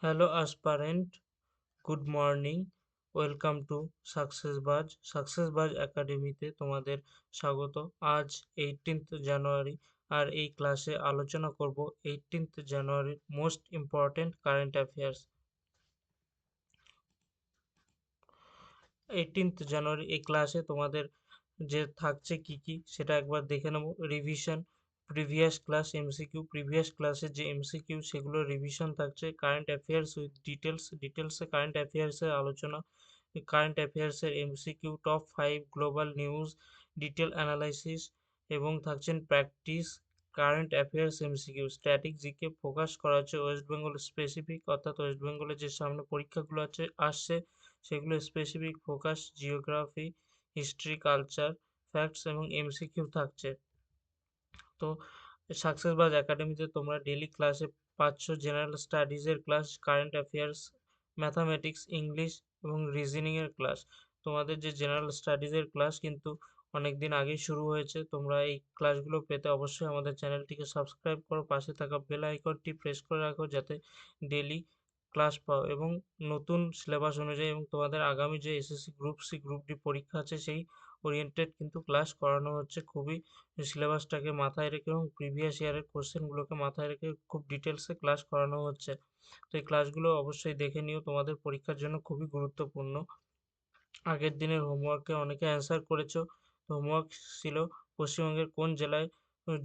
Hello aspirant, good morning. Welcome to success বাজ একাডেমিতে তোমাদের স্বাগত। আজ 18th জানুয়ারি আর এই ক্লাসে আলোচনা করব 18th জানুয়ারির most important current affairs. 18th জানুয়ারি এই ক্লাসে তোমাদের যে থাকছে কি কি সেটা একবার দেখে নেব। Revision, previous class MCQ, previous ক্লাসের যে এমসিকিউ সেগুলো রিভিশন থাকছে। কারেন্ট অ্যাফেয়ার্স উইথ ডিটেলসে কারেন্ট অ্যাফেয়ার্সের আলোচনা, কারেন্ট অ্যাফেয়ার্সের MCQ, top 5 global news, detail analysis এবং থাকছেন practice current affairs MCQ. Static GK focus করা হচ্ছে ওয়েস্ট বেঙ্গল স্পেসিফিক, অর্থাৎ ওয়েস্ট বেঙ্গলের যে সামনে পরীক্ষাগুলো আসছে সেগুলো specific focus. Geography, history, culture, facts এবং এমসিকিউ থাকছে। তো সাকসেসবাজ একাডেমিতে তোমরা ডেইলি ক্লাসে পাচ্ছ general স্টাডিজের class, current affairs, mathematics, English এবং রিজনিংয়ের ক্লাস। তোমাদের যে জেনারেল স্টাডিজের ক্লাস কিন্তু অনেক দিন আগেই শুরু হয়েছে। তোমরা এই ক্লাসগুলো পেতে অবশ্যই আমাদের চ্যানেলটিকে সাবস্ক্রাইব করো, পাশে থাকা বেল আইকনটি প্রেস করে রাখো যাতে ডেইলি ক্লাস পাও এবং নতুন সিলেবাস অনুযায়ী এবং তোমাদের আগামী যে SSC group C group D পরীক্ষা আছে সেই ওরিয়েন্টেড কিন্তু ক্লাস করানো হচ্ছে। খুবই সিলেবাসটাকে মাথায় রেখে এবং প্রিভিয়াস ইয়ারের কোশ্চেনগুলোকে মাথায় রেখে খুব ডিটেলসে ক্লাস করানো হচ্ছে। তো এই ক্লাসগুলো অবশ্যই দেখে নিও, তোমাদের পরীক্ষার জন্য খুবই গুরুত্বপূর্ণ। আগের দিনের হোমওয়ার্কে অনেকে অ্যান্সার করেছো। হোমওয়ার্ক ছিল পশ্চিমবঙ্গের কোন জেলায়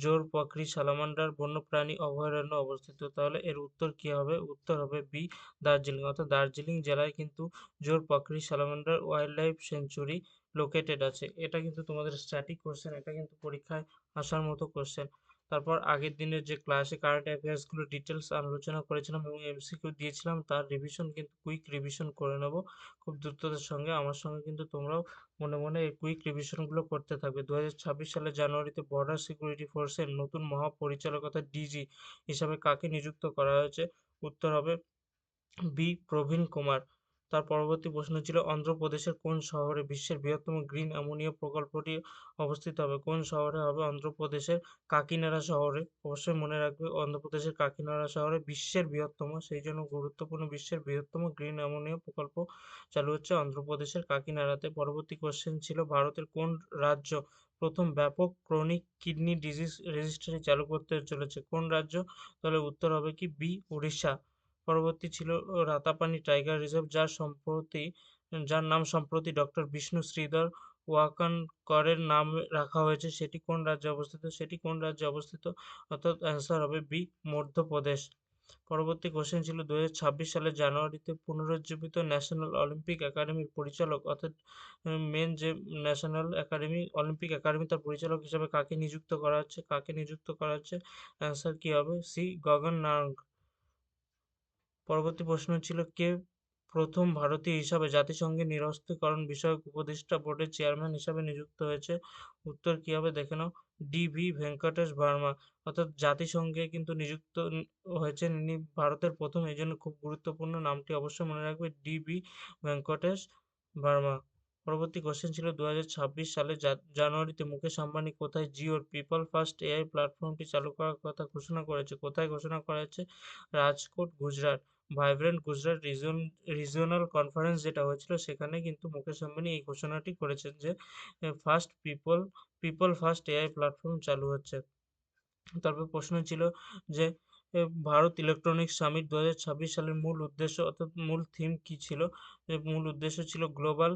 জোর পাখরি সালামান্ডার বন্যপ্রাণী অভয়ারণ্য অবস্থিত। তাহলে এর উত্তর কি হবে? উত্তর হবে বি, দার্জিলিং। অর্থাৎ দার্জিলিং জেলায় কিন্তু Jorepokhri salamander wild life sanctuary located আছে। এটা কিন্তু তোমাদের স্ট্যাটিক কোশ্চেন, এটা কিন্তু পরীক্ষায় আসার মতো কোশ্চেন। তারপর আগের দিনের যে ক্লাসে কারেন্ট অ্যাফেয়ার্সগুলো ডিটেলস আলোচনা করেছিলাম এবং এমসিকিউ দিয়েছিলাম তার রিভিশন কিন্তু কুইক রিভিশন করে নেব খুব দ্রুততার সঙ্গে। আমার সঙ্গে কিন্তু তোমরাও মনে মনে এই কুইক রিভিশনগুলো করতে থাকবে। 2026 সালের জানুয়ারিতে বর্ডার সিকিউরিটি ফোর্সের নতুন মহাপরিচালক অর্থাৎ ডিজি হিসাবে কাকে নিযুক্ত করা হয়েছে? উত্তর হবে বি, প্রবীণ কুমার। তার পরবর্তী প্রশ্ন ছিল অন্ধ্রপ্রদেশের কোন শহরে বিশ্বের বৃহত্তম গ্রিন অ্যামোনিয়া প্রকল্পটি অবস্থিত হবে? কোন শহরে হবে? অন্ধ্রপ্রদেশের কাকিনাড়া শহরে। অবশ্যই মনে রাখবে অন্ধ্রপ্রদেশের কাকিনাড়া শহরে বিশ্বের বৃহত্তম, সেই জন্য গুরুত্বপূর্ণ, বিশ্বের বৃহত্তম গ্রিন অ্যামোনিয়া প্রকল্প চালু হচ্ছে অন্ধ্রপ্রদেশের কাকিনাড়াতে। পরবর্তী কোশ্চেন ছিল ভারতের কোন রাজ্য প্রথম ব্যাপক ক্রনিক কিডনি ডিজিজ রেজিস্ট্রি চালু করতে চলেছে? কোন রাজ্য? তাহলে উত্তর হবে কি বি, উড়িষ্যা। পরবর্তী ছিল রাতাপানি টাইগার রিজার্ভ, যার নাম সম্প্রতি ডক্টর বিষ্ণু শ্রীধর ওয়াকানকরের নাম রাখা হয়েছে, সেটি কোন রাজ্যে অবস্থিত? সেটি কোন রাজ্যে অবস্থিত? অর্থাৎ অ্যান্সার হবে বি, মধ্যপ্রদেশ। পরবর্তী কোশ্চেন ছিল 2026 সালের জানুয়ারিতে পুনরুজ্জীবিত ন্যাশনাল অলিম্পিক একাডেমির পরিচালক, অর্থাৎ মেন যে ন্যাশনাল একাডেমি অলিম্পিক একাডেমি তার পরিচালক হিসেবে কাকে নিযুক্ত করা হচ্ছে? কাকে নিযুক্ত করা হচ্ছে? অ্যান্সার কি হবে? সি, গগন নারং। পরবর্তী প্রশ্ন ছিল কে প্রথম ভারতীয় হিসাবে জাতিসংঘের নিরস্ত্রীকরণ বিষয়ক উপদেষ্টা বোর্ডের চেয়ারম্যান হিসাবে নিযুক্ত হয়েছে? উত্তর কি হবে দেখে নাও, ডি ভি ভেঙ্কটেশ ভার্মা। অর্থাৎ জাতিসংঘে কিন্তু নিযুক্ত হয়েছেন ইনি ভারতের প্রথম, এই জন্য খুব গুরুত্বপূর্ণ, নামটি অবশ্যই মনে রাখবে, ডি ভি ভেঙ্কটেশ ভার্মা। পরবর্তী কোশ্চেন ছিল 2026 সালে জানুয়ারিতে মুকেশ আম্বানি কোথায় জিওর পিপল ফার্স্ট এআই প্ল্যাটফর্মটি চালু করার কথা ঘোষণা করেছে? কোথায় ঘোষণা করা হয়েছে? Rajkot, Gujarat. Vibrant Gujarat regional conference যেটা হয়েছিল সেখানে কিন্তু মুকেশ আম্বানি এই ঘোষণাটি করেছেন যে first people first AI platform চালু হচ্ছে। তারপর প্রশ্ন ছিল যে ভারত ইলেকট্রনিক্স সামিট 2026 সালের মূল উদ্দেশ্য অর্থাৎ মূল থিম কি ছিল? মূল উদ্দেশ্য ছিল global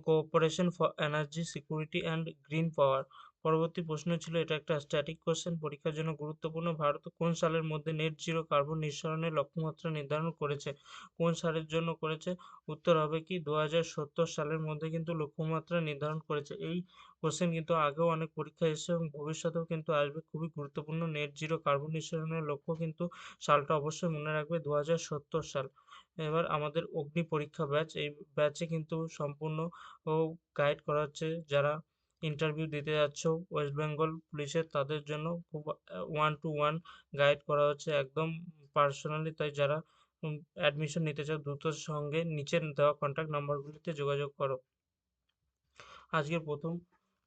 cooperation for energy security and green পাওয়ার। পরবর্তী প্রশ্ন ছিল, এটা একটা স্ট্যাটিক কোশ্চেন, পরীক্ষার জন্য গুরুত্বপূর্ণ, ভারত কোন সালের মধ্যে নেট জিরো কার্বন নিঃসরণের লক্ষ্যমাত্রা নির্ধারণ করেছে? কোন সালের জন্য করেছে? উত্তর হবে কি 2070 সালের মধ্যে কিন্তু লক্ষ্যমাত্রা নির্ধারণ করেছে। এই কোশ্চেন কিন্তু আগেও অনেক পরীক্ষায় এসেছে এবং ভবিষ্যতেও কিন্তু আসবে, খুবই গুরুত্বপূর্ণ। নেট জিরো কার্বন নিঃসরণের লক্ষ্য কিন্তু সালটা অবশ্যই মনে রাখবে 2070 সাল। এবার আমাদের অগ্নি পরীক্ষা ব্যাচ, এই ব্যাচে কিন্তু সম্পূর্ণ গাইড করা হচ্ছে যারা ইন্টারভিউ দিতে যাচ্ছ ওয়েস্ট বেঙ্গল পুলিশের, তাদের জন্য খুব 1-to-1 গাইড করা হচ্ছে একদম পার্সোনালি। তাই যারা অ্যাডমিশন নিতে চাও দ্রুত সঙ্গে নিচের দেওয়া কন্ট্যাক্ট নাম্বারগুলিতে যোগাযোগ করো। আজকের প্রথম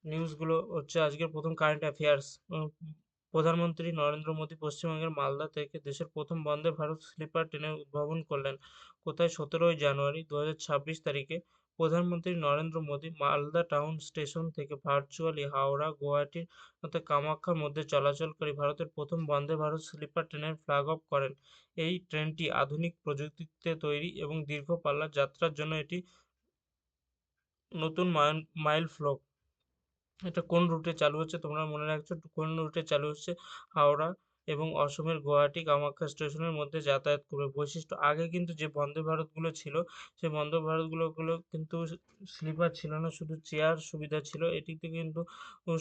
নিউজগুলো হচ্ছে, আজকের প্রথম কারেন্ট অ্যাফেয়ার্স প্রধানমন্ত্রী নরেন্দ্র মোদী পশ্চিমবঙ্গের মালদা থেকে দেশের প্রথম বন্দে ভারত স্লিপার ট্রেনের উদ্ভাবন করলেন। কোথায়? ১৭ই জানুয়ারি ২০২৬ তারিখে প্রধানমন্ত্রী নরেন্দ্র মোদী মালদা টাউন স্টেশন থেকে ভার্চুয়ালি হাওড়া, গুয়াহাটি তথা কামাখ্যার মধ্যে চলাচলকারী ভারতের প্রথম বন্দে ভারত স্লিপার ট্রেনের ফ্ল্যাগ অফ করেন। এই ট্রেনটি আধুনিক প্রযুক্তিতে তৈরি এবং দীর্ঘ পাল্লার যাত্রার জন্য এটি নতুন মাইলফলক। এটা কোন রুটে চালু হচ্ছে তোমরা মনে রাখছো, কোন রুটে চালু হচ্ছে? হাওড়া এবং অসমের গুয়াহাটি কামাখ্যা স্টেশনের মধ্যে যাতায়াত করবে। বৈশিষ্ট্য: আগে কিন্তু যে বন্দে ভারতগুলো ছিল সেই বন্দে ভারতগুলো কিন্তু স্লিপার ছিল না, শুধু চেয়ার সুবিধা ছিল। এটিতে কিন্তু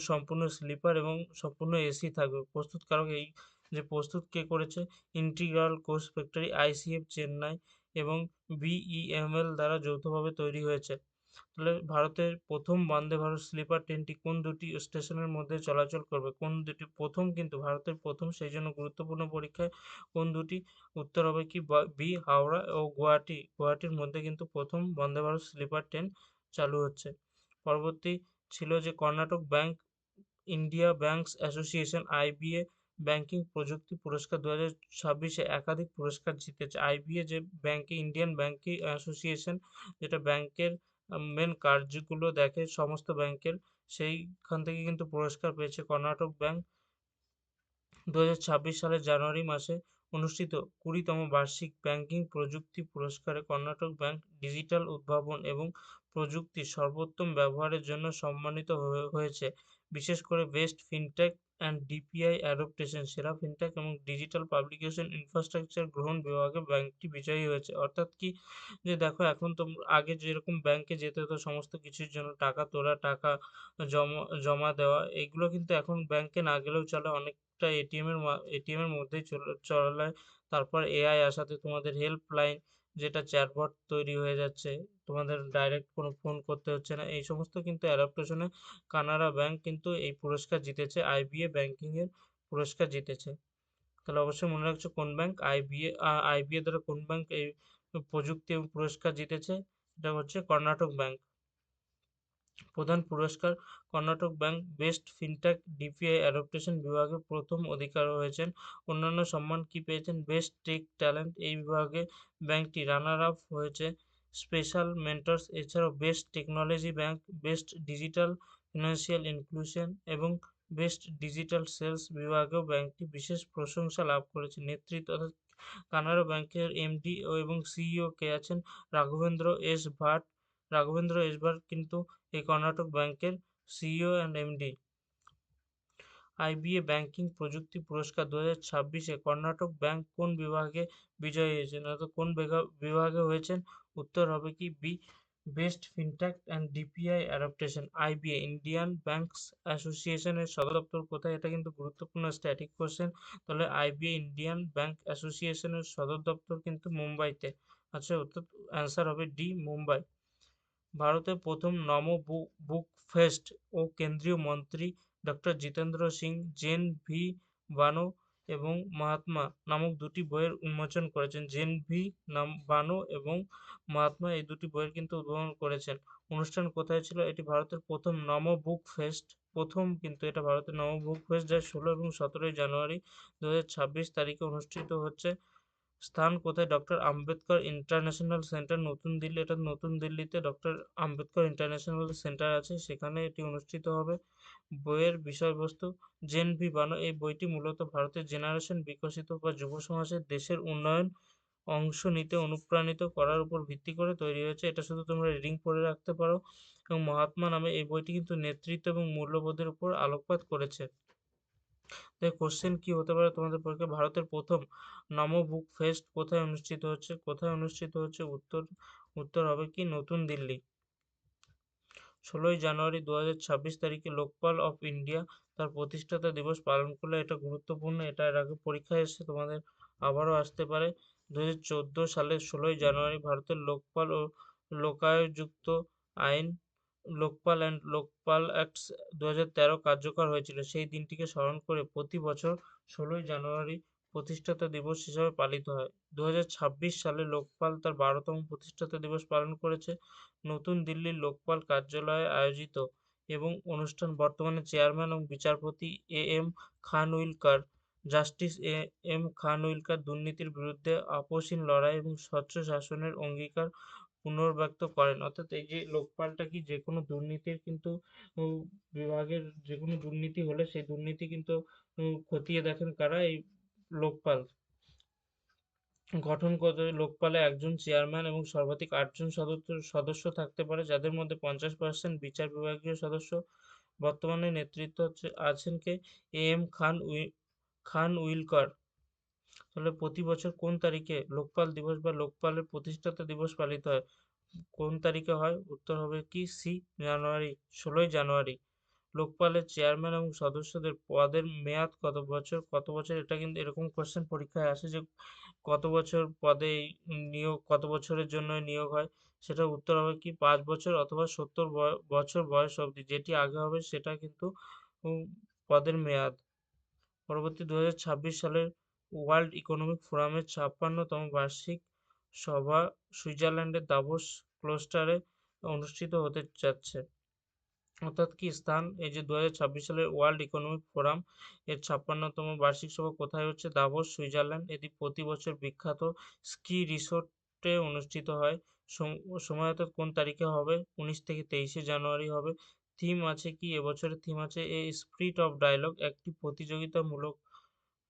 সম্পূর্ণ স্লিপার এবং সম্পূর্ণ এসি থাকবে। প্রস্তুতকারক এই যে প্রস্তুত কে করেছে? Integral coach factory ICF Chennai এবং বিইএমএল দ্বারা যৌথভাবে তৈরি হয়েছে। তাহলে ভারতের প্রথম বন্দে ভারত স্লিপার ট্রেনটি কোন দুটি স্টেশনের মধ্যে চলাচল করবে? কোন দুটি? প্রথম কিন্তু ভারতের প্রথম, সেই জন্য গুরুত্বপূর্ণ পরীক্ষায় কোন দুটি? উত্তর হবে কি বি হাওড়া ও গুয়াহাটি। গুয়াহাটির মধ্যে কিন্তু প্রথম বন্দে ভারত স্লিপার ট্রেন চালু হচ্ছে। পরবর্তী ছিল যে Karnataka bank India banks association IBA banking প্রযুক্তি পুরস্কার ২০২৬-এ একাধিক পুরস্কার জিতেছে। আইবিএ যে ব্যাংকে ইন্ডিয়ান ব্যাংকিং অ্যাসোসিয়েশন, যেটা ব্যাংকের মেন কার্যগুলো দেখে সমস্ত ব্যাংকের, সেইখান থেকে কিন্তু পুরস্কার পেয়েছে কর্ণাটক ব্যাংক। ২০২৬ সালের জানুয়ারি মাসে অনুষ্ঠিত ২০তম বার্ষিক ব্যাংকিং প্রযুক্তি পুরস্কারে কর্ণাটক ব্যাংক ডিজিটাল উদ্ভাবন এবং প্রযুক্তির সর্বোত্তম ব্যবহারের জন্য সম্মানিত হয়েছে। বিশেষ করে বেস্ট ফিনটেক অ্যান্ড ডিপিআই অ্যাডপ্টেশন, সেরা ফিনটেক এবং ডিজিটাল পাবলিকেশন ইনফ্রাস্ট্রাকচার গ্রহণ বিভাগে ব্যাংকটি বিজয়ী হয়েছে। অর্থাৎ কি, যে দেখো এখন আগে যেরকম ব্যাংকে যেতে হতো সমস্ত কিছুর জন্য, টাকা তোলা, টাকা জমা দেওয়া, এগুলো কিন্তু এখন ব্যাংকে না গেলেও চলে। অনেকটা এটিএম এর মধ্যেই চলে। তারপর এআই আসাতে তোমাদের হেল্পলাইন, যেটা চ্যাটবট তৈরি হয়ে যাচ্ছে, তোমাদের ডাইরেক্ট কোনো ফোন করতে হচ্ছে না। এই সমস্ত কিন্তু অ্যাডাপ্টেশনে কানাড়া ব্যাংক কিন্তু এই পুরস্কার জিতেছে, আইবিএ ব্যাংকিং এর পুরস্কার জিতেছে। তাহলে অবশ্যই মনে রাখছো কোন ব্যাংক? আইবিএ দ্বারা কোন ব্যাংক এই প্রযুক্তি এবং পুরস্কার জিতেছে? এটা হচ্ছে কর্ণাটক ব্যাংক। প্রধান পুরস্কার: Karnataka bank best fintech DPI adoption বিভাগে প্রথম অধিকার হয়েছেন। অন্যান্য সম্মান কি পেয়েছেন? বেস্ট টেক ট্যালেন্ট এই বিভাগে ব্যাংকটি রানার আপ হয়েছে। স্পেশাল মেন্টরস, এছাড়াও best technology bank, best digital financial inclusion এবং বেস্ট ডিজিটাল সেলস বিভাগেও ব্যাংকটি বিশেষ প্রশংসা লাভ করেছে। নেতৃত্ব অর্থাৎ কানাড়া ব্যাংকের এমডি এবং সিইও কে আছেন? ভাট রাঘবেন্দ্র এস ভাট কিন্তু এই কর্ণাটক ব্যাংকের CEO and MD. IBA banking প্রযুক্তি পুরস্কার ২০২৬-এ কর্ণাটক ব্যাংক কোন বিভাগে বিজয়ী হয়েছেন? অর্থাৎ কোন বিভাগে হয়েছেন? উত্তর হবে কি B best fintech and DPI adaptation. IBA Indian banks অ্যাসোসিয়েশনের সদর দপ্তর কোথায়? এটা কিন্তু গুরুত্বপূর্ণ স্ট্যাটিক কোশ্চেন। তাহলে আইবিএ ইন্ডিয়ান ব্যাংক অ্যাসোসিয়েশনের সদর দপ্তর কিন্তু মুম্বাইতে। আচ্ছা, উত্তর অ্যান্সার হবে ডি, মুম্বাই। ভারতের প্রথম নমো বুক ফেস্ট ও কেন্দ্রীয় মন্ত্রী ডক্টর জিতেন্দ্র সিং জেন ভি বানো এবং মহাত্মা নামক দুটি বইয়ের উন্মোচন করেছেন। জেন ভি বানো এবং মহাত্মা এই দুটি বইয়ের কিন্তু উদ্ভাবন করেছেন। অনুষ্ঠান কোথায় ছিল? এটি ভারতের প্রথম নমো বুক ফেস্ট, প্রথম কিন্তু এটা ভারতের নমো বুক ফেস্ট, যা ১৬ এবং ১৭ই জানুয়ারি ২০২৬ তারিখে অনুষ্ঠিত হচ্ছে। স্থান কোথায়? ডক্টর আম্বেদকর ইন্টারন্যাশনাল সেন্টার, নতুন দিল্লি। এটা নতুন দিল্লিতে ডক্টর আম্বেদকর ইন্টারন্যাশনাল সেন্টার আছে, সেখানে এটি অনুষ্ঠিত হবে। বইয়ের বিষয়বস্তু: জেন ভি বানো এই বইটি মূলত ভারতের জেনারেশন বিকশিত বা যুব সমাজের দেশের উন্নয়ন অংশ নিতে অনুপ্রাণিত করার উপর ভিত্তি করে তৈরি হয়েছে। এটা শুধু তোমরা রিডিং পড়ে রাখতে পারো। এবং মহাত্মা নামে এই বইটি কিন্তু নেতৃত্ব এবং মূল্যবোধের উপর আলোকপাত করেছে। তাই কোশ্চেন কি হতে পারে তোমাদের পরীক্ষায়? ভারতের প্রথম নমো বুক ফেস্ট কোথায় অনুষ্ঠিত হচ্ছে? কোথায় অনুষ্ঠিত হচ্ছে? উত্তর হবে কি নতুন দিল্লি। ১৬ই জানুয়ারি ২০২৬ তারিখে লোকপাল অফ ইন্ডিয়া তার প্রতিষ্ঠাতা দিবস পালন করলে। এটা গুরুত্বপূর্ণ, এটা এর আগে পরীক্ষায় এসেছে, তোমাদের আবারও আসতে পারে। ২০১৪ সালের ১৬ই জানুয়ারি ভারতের লোকপাল ও লোকায়ুক্ত আইন লোকপাল অ্যান্ড লোকপাল অ্যাক্টস ২০১৩ কার্যকর হয়েছিল। সেই দিনটিকে স্মরণ করে প্রতি বছর ১৬ই জানুয়ারি প্রতিষ্ঠাতা দিবস হিসাবে পালিত হয়। ২০২৬ সালে লোকপাল তার ১২তম প্রতিষ্ঠাতা দিবস পালন করেছে। নতুন দিল্লির লোকপাল কার্যালয়ে আয়োজিত এবং অনুষ্ঠান বর্তমানে চেয়ারম্যান এবং বিচারপতি M Khanwilkar. Justice M Khanwilkar দুর্নীতির বিরুদ্ধে আপোষহীন লড়াই এবং স্বচ্ছ শাসনের অঙ্গীকার পুনর্ব্যক্ত করেন। অর্থাৎ এই যে লোকপালটা কি যেকোনো দুর্নীতির কিন্তু বিভাগের যেকোনো দুর্নীতি হলে সেই দুর্নীতি কিন্তু খতিয়ে দেখেন কারা? এই লোকপাল। গঠন করে লোকপালে একজন চেয়ারম্যান এবং সর্বাধিক ৮ জন সদস্য থাকতে পারে, যাদের মধ্যে 50% বিচার বিভাগীয় সদস্য। বর্তমানে নেতৃত্ব আছেন কে? A M Khanwilkar. তাহলে প্রতি বছর কোন তারিখে লোকপাল দিবস বা লোকপালের প্রতিষ্ঠাতা দিবস পালিত হয়? কোন তারিখে হয়? উত্তর হবে কি সি জানুয়ারি, 16ই জানুয়ারি। লোকপালের চেয়ারম্যান এবং সদস্যদের পদের মেয়াদ কত বছর? কত বছর? এটা কিন্তু এরকম কোয়েশ্চেন পরীক্ষায় আসে যে কত বছর পদে নিয়োগ, কত বছরের জন্য নিয়োগ হয়? সেটার উত্তর হবে কি 5 বছর অথবা 70 বছর বয়স অবধি। যেটি আগে হবে সেটা কিন্তু উম পদের মেয়াদ। পরবর্তী 2026 সালের ওয়ার্ল্ড ইকোনমিক ফোরামের 56তম বার্ষিক সভা সুইজারল্যান্ডের দাভোস ক্লোস্টারে অনুষ্ঠিত হতে যাচ্ছে। অর্থাৎ কি স্থান? এই যে 2026 সালের ওয়ার্ল্ড ইকোনমিক ফোরাম এর 56তম বার্ষিক সভা কোথায় হচ্ছে? Davos, Switzerland. এটি প্রতি বছর বিখ্যাত স্কি রিসোর্টে অনুষ্ঠিত হয়। সময় অর্থাৎ কোন তারিখে হবে? 19 থেকে 23শে জানুয়ারি হবে। থিম আছে কি? এবছরের থিম আছে এ স্পিরিট অফ ডায়ালগ, একটি প্রতিযোগিতামূলক।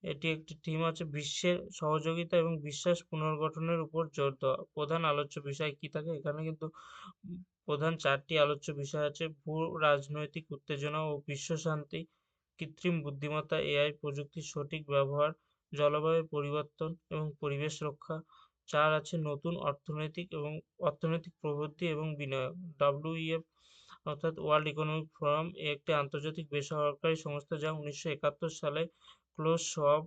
এটি একটি থিম আছে বিশ্বের সহযোগিতা এবং বিশ্বাস পুনর্গঠনের উপর জোর দেওয়া। প্রধান আলোচ্য বিষয় কি থাকে? এখানে কিন্তু প্রধান 4টি আলোচ্য বিষয় আছে: ভূ রাজনৈতিক উত্তেজনা ও বিশ্ব শান্তি, কৃত্রিম বুদ্ধিমত্তা এআই প্রযুক্তির সঠিক ব্যবহার, জলবায়ু পরিবর্তন এবং পরিবেশ রক্ষা। 4 আছে নতুন অর্থনৈতিক প্রবৃদ্ধি এবং বিনিয়োগ। WEF অর্থাৎ ওয়ার্ল্ড ইকোনমিক ফোরাম একটি আন্তর্জাতিক বেসরকারি সংস্থা যা 1971 সালে ক্লোজ শওয়াব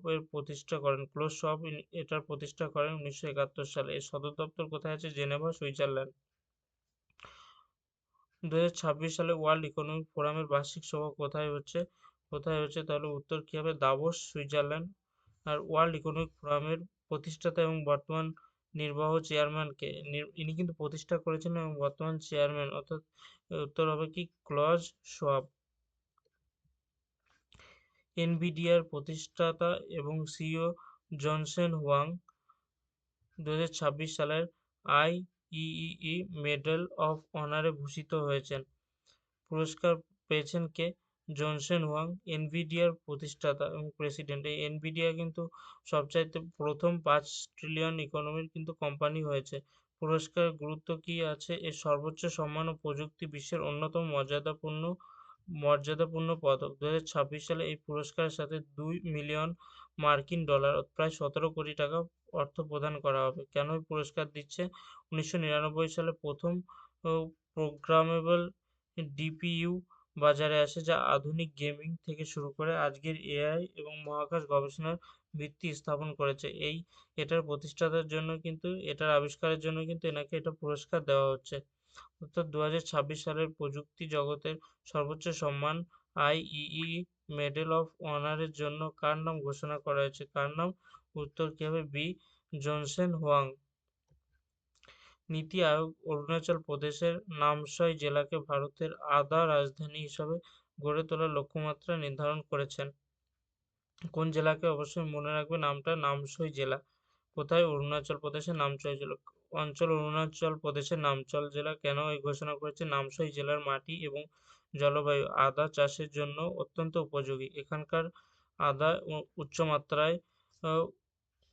এটার প্রতিষ্ঠা করেন 1971 সালে। এর সদর দপ্তর কোথায় আছে? Geneva, Switzerland. 2026 সালে ওয়ার্ল্ড ইকোনমিক ফোরামের বার্ষিক সভা কোথায় হচ্ছে? তাহলে উত্তর কি হবে? Davos, Switzerland. আর ওয়ার্ল্ড ইকোনমিক ফোরামের প্রতিষ্ঠাতা এবং বর্তমান নির্বাহ চেয়ারম্যান কে? ইনি কিন্তু প্রতিষ্ঠা করেছেন এবং বর্তমান চেয়ারম্যান, অর্থাৎ উত্তর হবে কি ক্লজ শওয়াব। এনভিডিআর প্রতিষ্ঠাতা এবং সিইও জনসন হুয়াং 2026 সালের আইইই মেডেল অফ অনারে ভূষিত হয়েছেন। পুরস্কার পেয়েছেন কে? জনসন হুয়াং, এনভিডিআর প্রতিষ্ঠাতা এবং প্রেসিডেন্ট। এই এনভিডিআ কিন্তু সবচাইতে প্রথম 5 ট্রিলিয়ন ইকোনমির কিন্তু কোম্পানি হয়েছে। পুরস্কারের গুরুত্ব কি আছে? এর সর্বোচ্চ সম্মান ও প্রযুক্তি বিশ্বের অন্যতম মর্যাদাপূর্ণ পদক। 2026 সালে এই পুরস্কারের সাথে 2 মিলিয়ন মার্কিন ডলার প্রায় 17 কোটি টাকা অর্থ প্রদান করা হবে। কেন এই পুরস্কার দিচ্ছে? 1999 সালে প্রথম প্রোগ্রামেবল ডিপিইউ বাজারে আসে, যা আধুনিক গেমিং থেকে শুরু করে আজকের এআই এবং মহাকাশ গবেষণার ভিত্তি স্থাপন করেছে। এটার প্রতিষ্ঠাতার জন্য কিন্তু, এটার আবিষ্কারের জন্য কিন্তু এনাকে এটা পুরস্কার দেওয়া হচ্ছে। অর্থাৎ 2026 সালের প্রযুক্তি জগতের সর্বোচ্চ সম্মান আইইই মেডেল অফ অনারের জন্য কার নাম ঘোষণা করা হয়েছে? কার নাম? উত্তর কি হবে? B Jensen Huang. NITI Aayog Arunachal প্রদেশের নামসাই জেলাকে ভারতের আদা রাজধানী হিসাবে গড়ে তোলার লক্ষ্যমাত্রা নির্ধারণ করেছেন। কোন জেলাকে? অবশ্যই মনে রাখবে নামটা, নামসাই জেলা। কোথায়? অরুণাচল প্রদেশের নামসাই জেলা। অরুণাচল প্রদেশের নামচাল জেলা কেন এই ঘোষণা করেছে? নামসাই জেলার মাটি এবং জলবায়ু আদা চাষের জন্য অত্যন্ত উপযোগী। এখানকার আদা উচ্চ মাত্রায়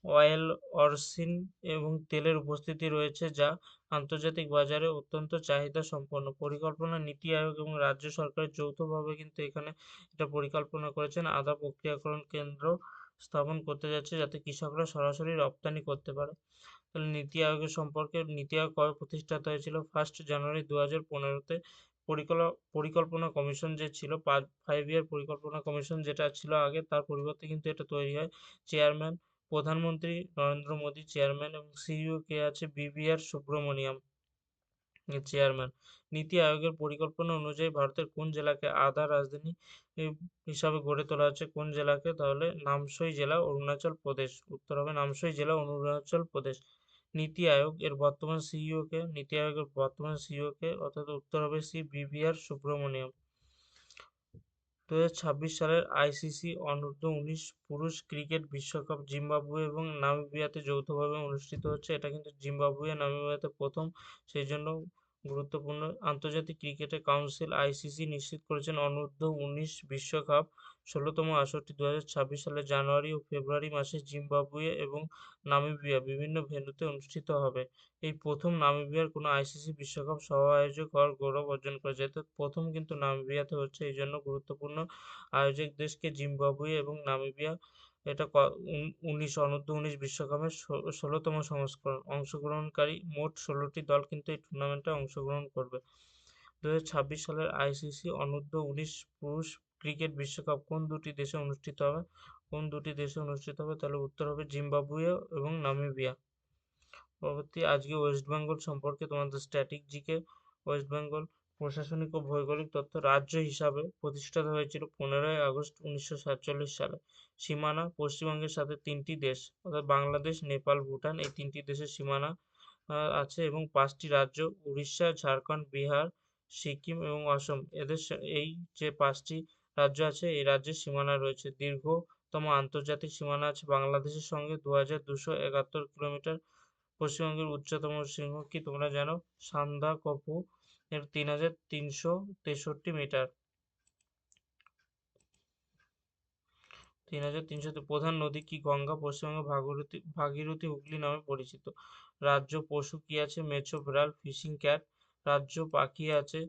অয়েল, অরসিন এবং তেলের উপস্থিতি রয়েছে, যা আন্তর্জাতিক বাজারে অত্যন্ত চাহিদা সম্পন্ন। পরিকল্পনা নীতি আয়োগ এবং রাজ্য সরকার যৌথভাবে কিন্তু এখানে এটা পরিকল্পনা করেছেন আদা প্রক্রিয়াকরণ কেন্দ্র স্থাপন করতে যাচ্ছে, যাতে কৃষকরা সরাসরি রপ্তানি করতে পারে। তাহলে নীতি আয়োগের সম্পর্কে, নীতি আয়োগ কবে প্রতিষ্ঠাতা হয়েছিল? 1 জানুয়ারি 2015-তে। পরিকল্পনা কমিশন যে ছিল, 5 ইয়ার পরিকল্পনা কমিশন যেটা ছিল আগে, তার পরিবর্তে কিন্তু এটা তৈরি হয়। চেয়ারম্যান প্রধানমন্ত্রী নরেন্দ্র মোদী চেয়ারম্যান এবং সিইও কে আছে? BVR Subramaniam chairman. নীতি আয়োগের পরিকল্পনা অনুযায়ী ভারতের কোন জেলাকে আদা রাজধানী হিসাবে গড়ে তোলা হচ্ছে? কোন জেলাকে? তাহলে নামসাই জেলা, অরুণাচল প্রদেশ। উত্তর হবে নামসাই জেলা, অরুণাচল প্রদেশ। নীতি আয়োগ এর বর্তমান সিইও কে? নীতি আয়োগের বর্তমান সিইও কে? অর্থাৎ উত্তর হবে সি বিভিআর সুব্রমণিয়াম। 2026 সালের আইসিসি অনূর্ধ্ব-19 পুরুষ ক্রিকেট বিশ্বকাপ জিম্বাবুয়ে এবং নামিবিয়াতে যৌথভাবে অনুষ্ঠিত হচ্ছে। এটা কিন্তু জিম্বাবুয়ে নামিবিয়াতে প্রথম, সেই জন্য গুরুত্বপূর্ণ। আন্তর্জাতিক ক্রিকেটের কাউন্সিল আইসিসি নিশ্চিত করেছেন অনূর্ধ্ব-19 বিশ্বকাপ 16তম আসরটি 2026 সালের জানুয়ারি ও ফেব্রুয়ারি মাসে জিম্বাবুয়ে এবং নামিবিয়া বিভিন্ন ভেন্যুতে অনুষ্ঠিত হবে। এই প্রথম নামিবিয়ার কোনো আইসিসি বিশ্বকাপ সহ-আয়োজক হওয়ার গৌরব অর্জন করেছে। অর্থাৎ প্রথম কিন্তু নামিবিয়াতে হচ্ছে, এই জন্য গুরুত্বপূর্ণ। আয়োজক দেশকে জিম্বাবুয়ে এবং নামিবিয়া। এটা 19 বিশ্বকাপের 16তম সংস্করণ। অংশগ্রহণকারী মোট 16টি দল কিন্তু এই টুর্নামেন্টে অংশগ্রহণ করবে। 2026 সালের আইসিসি অনূর্ধ্ব-19 পুরুষ ক্রিকেট বিশ্বকাপ কোন দুটি দেশে অনুষ্ঠিত হবে? কোন দুটি দেশে অনুষ্ঠিত হবে? তাহলে উত্তর হবে জিম্বাবুয়ে এবং নামিবিয়া। পরবর্তী, আজকে ওয়েস্ট বেঙ্গল সম্পর্কে তোমাদের স্ট্যাটিক জিকে। ওয়েস্ট বেঙ্গল প্রশাসনিক ও ভৌগোলিক তথ্য। রাজ্য হিসাবে প্রতিষ্ঠিত হয়েছিল 15ই আগস্ট 1947 সালে। সীমানা পশ্চিমবঙ্গের সাথে 3টি দেশ, অর্থাৎ বাংলাদেশ, নেপাল, ভুটান, এই 3টি দেশের সীমানা আছে, এবং 5টি রাজ্য উড়িষ্যা, ঝাড়খণ্ড, বিহার, সিকিম এবং অসম, এদের এই যে 5টি রাজ্য আছে, এই রাজ্যের সীমানা রয়েছে। দীর্ঘতম আন্তর্জাতিক সীমানা আছে বাংলাদেশের সঙ্গে 2271 কিলোমিটার। পশ্চিমবঙ্গের উচ্চতম শৃঙ্গ কি তোমরা জানো? সান্দাকফু এর 3363 মিটার। 3300। প্রধান নদী কি? গঙ্গা। পশ্চিমবঙ্গে ভাগীরথী হুগলি নামে পরিচিত। রাজ্য পশু কি আছে? মেছো, বিড়াল, ফিশিং ক্যাট। রাজ্য পাখি আছে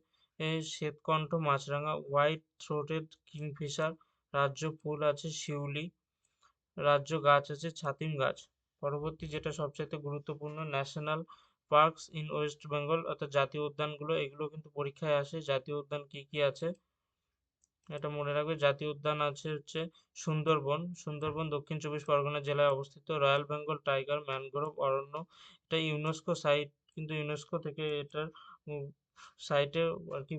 শ্বেতকণ্ঠ মাছরাঙা, হোয়াইট থ্রোটেড কিংফিশার। রাজ্য ফুল আছে শিউলি। রাজ্য গাছ আছে ছাতিম গাছ। পরবর্তী, যেটা সবচাইতে গুরুত্বপূর্ণ, national parks in West Bengal, অর্থাৎ জাতীয় উদ্যানগুলো, এগুলো কিন্তু পরীক্ষায় আসে। জাতীয় উদ্যান কি কি আছে এটা মনে রাখবে। জাতীয় উদ্যান আছে হচ্ছে সুন্দরবন। সুন্দরবন দক্ষিণ 24 পরগনা জেলায় অবস্থিত। রয়্যাল বেঙ্গল টাইগার ম্যানগ্রোভ অরণ্য, এটা ইউনেস্কো সাইট, কিন্তু ইউনেস্কো থেকে এটার সাইটে আর কি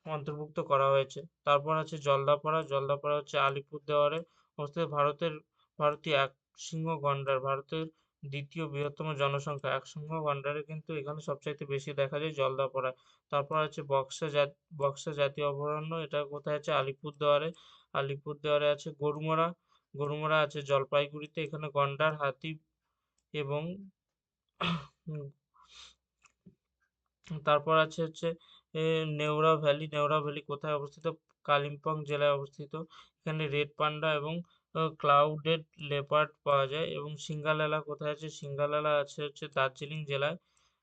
অন্তর্ভুক্ত করা হয়েছে। তারপর আছে জলদাপাড়া। জলদাপাড়া হচ্ছে আলিপুরদুয়ারে অবস্থিত। ভারতীয় একশৃঙ্গ গন্ডার, ভারতের দ্বিতীয় বৃহত্তম জনসংখ্যা। একশৃঙ্গ গন্ডারে কিন্তু এখানে সবচাইতে বেশি দেখা যায় জলদাপাড়ায়। তারপর আছে বক্সা জাতীয় অভয়ারণ্য, এটা কোথায় আছে? আলিপুরদুয়ারে। আলিপুরদুয়ারে আছে গরুমারা। গরুমারা আছে জলপাইগুড়িতে। এখানে গন্ডার, হাতি এবং তারপর আছে হচ্ছে নেওড়া ভ্যালি। নেওড়া ভ্যালি কোথায় অবস্থিত? কালিম্পং জেলায় অবস্থিত। এখানে রেড পান্ডা এবং ক্লাউডেড লেপার্ড পাওয়া যায়। এবং সিঙ্গালালা কোথায় আছে? সিঙ্গালালা আছে হচ্ছে দার্জিলিং জেলায়।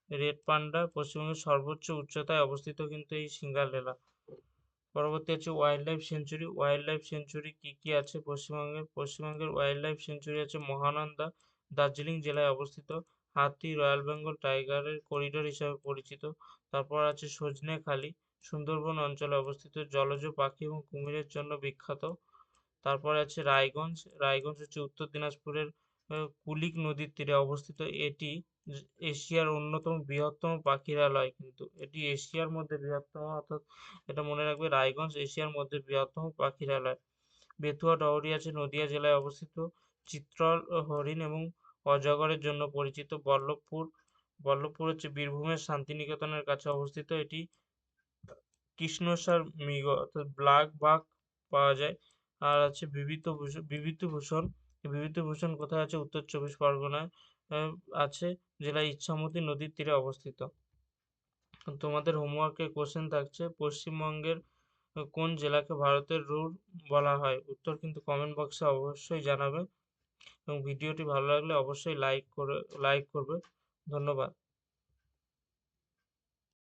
রেড পান্ডা পশ্চিমবঙ্গের সর্বোচ্চ উচ্চতায় অবস্থিত কিন্তু এই সিঙ্গালালা। পরবর্তী আছে wild life century. Wild life century কি কি আছে পশ্চিমবঙ্গের ওয়াইল্ড লাইফ সেঞ্চুরি আছে মহানন্দা, দার্জিলিং জেলায় অবস্থিত। হাতি রয়্যাল বেঙ্গল টাইগারের করিডোর হিসাবে পরিচিত। তারপর আছে সজনেখালি, সুন্দরবন অঞ্চলে অবস্থিত, জলজ পাখি এবং কুমিরের জন্য বিখ্যাত। তারপর আছে রায়গঞ্জ। রায়গঞ্জ হচ্ছে উত্তর দিনাজপুরের কুলিক নদীর তীরে অবস্থিত। এটি এশিয়ার অন্যতম বৃহত্তম পাখিরালয়, কিন্তু এটি এশিয়ার মধ্যে বৃহত্তম, অর্থাৎ এটা মনে রাখবে, রায়গঞ্জ এশিয়ার মধ্যে বৃহত্তম পাখিরালয়। বেতুয়া ডহরি আছে নদিয়া জেলায় অবস্থিত। চিত্রল হরিণ এবং অজগরের জন্য পরিচিত। বল্লভপুর হচ্ছে বীরভূমের শান্তিনিকেতনের কাছে অবস্থিত। এটি কৃষ্ণসার মৃগ, অর্থাৎ ব্ল্যাক বাঘ পাওয়া যায়। আর আছে বিভূতিভূষণ। বিভূতিভূষণ কোথায় আছে? উত্তর 24 পরগনায় আছে, জেলা ইছামতি নদীর তীরে অবস্থিত। তোমাদের হোমওয়ার্কের কোশ্চেন থাকছে, পশ্চিমবঙ্গের কোন জেলাকে ভারতের রুর বলা হয়? উত্তর কিন্তু কমেন্ট বক্সে অবশ্যই জানাবে, এবং ভিডিওটি ভালো লাগলে অবশ্যই লাইক করবে। ধন্যবাদ।